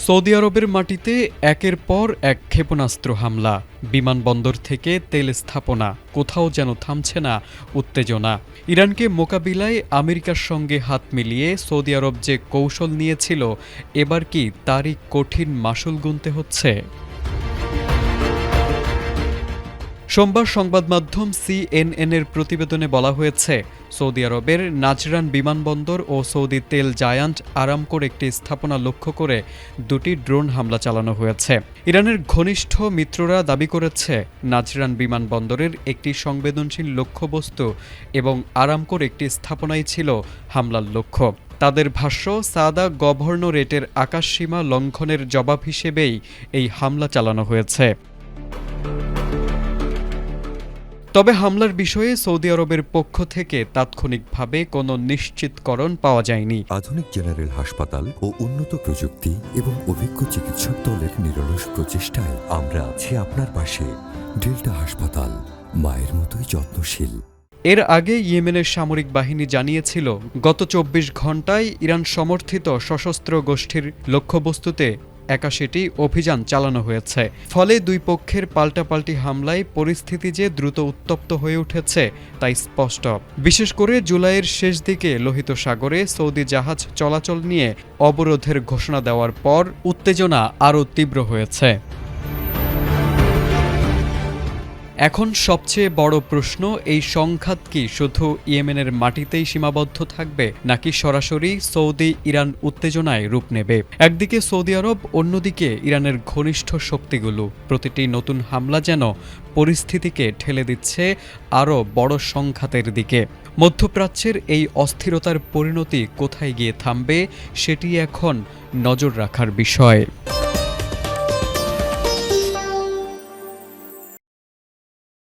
Saudi আরবের মাটিতে একের পর এক ক্ষেপণাস্ত্র হামলা, বিমানবন্দর থেকে তেল স্থাপনা, কোথাও যেন থামছে না উত্তেজনা। ইরানকে মোকাবিলায় আমেরিকার সঙ্গে হাত মিলিয়ে সৌদি আরব যে কৌশল নিয়েছিল, এবার কি তারই কঠিন মাসুল গুনতে হচ্ছে? সোমবার সংবাদ মাধ্যম সিএনএনের প্রতিবেদনে বলা হয়েছে, সৌদি আরবের নাজরান বিমানবন্দর ও সৌদি তেল জায়ান্ট আরামকোর একটি স্থাপনা লক্ষ্য করে দুটি ড্রোন হামলা চালানো হয়েছে। ইরানের ঘনিষ্ঠ মিত্ররা দাবি করেছে, নাজরান বিমানবন্দরের একটি সংবেদনশীল লক্ষ্যবস্তু এবং আরামকোর একটি স্থাপনাই ছিল হামলার লক্ষ্য। তাদের ভাষ্য, সাদা গভর্নরেটের আকাশসীমা লঙ্ঘনের জবাব হিসেবেই এই হামলা চালানো হয়েছে। তবে হামলার বিষয়ে সৌদি আরবের পক্ষ থেকে তাৎক্ষণিকভাবে কোনো নিশ্চিতকরণ পাওয়া যায়নি। আধুনিক জেনারেল হাসপাতাল ও উন্নত প্রযুক্তি এবং অভিজ্ঞ চিকিৎসক দলের নিরলস প্রচেষ্টায় আমরা আছি আপনার পাশে। ডেল্টা হাসপাতাল, মায়ের মতোই যত্নশীল। এর আগে ইয়েমেনের সামরিক বাহিনী জানিয়েছিল, গত ২৪ ঘণ্টায় ইরান সমর্থিত সশস্ত্র গোষ্ঠীর লক্ষ্যবস্তুতে ৮১টি অভিযান চালানো হয়েছে। ফলে দুই পক্ষের পাল্টাপাল্টি হামলায় পরিস্থিতি যে দ্রুত উত্তপ্ত হয়ে উঠেছে তাই স্পষ্ট। বিশেষ করে জুলাইয়ের শেষ দিকে লোহিত সাগরে সৌদি জাহাজ চলাচল নিয়ে অবরোধের ঘোষণা দেওয়ার পর উত্তেজনা আরও তীব্র হয়েছে। এখন সবচেয়ে বড় প্রশ্ন, এই সংঘাত কি শুধু ইয়েমেনের মাটিতেই সীমাবদ্ধ থাকবে, নাকি সরাসরি সৌদি ইরান উত্তেজনায় রূপ নেবে? একদিকে সৌদি আরব, অন্যদিকে ইরানের ঘনিষ্ঠ শক্তিগুলো। প্রতিটি নতুন হামলা যেন পরিস্থিতিকে ঠেলে দিচ্ছে আরও বড় সংঘাতের দিকে। মধ্যপ্রাচ্যের এই অস্থিরতার পরিণতি কোথায় গিয়ে থামবে, সেটি এখন নজর রাখার বিষয়।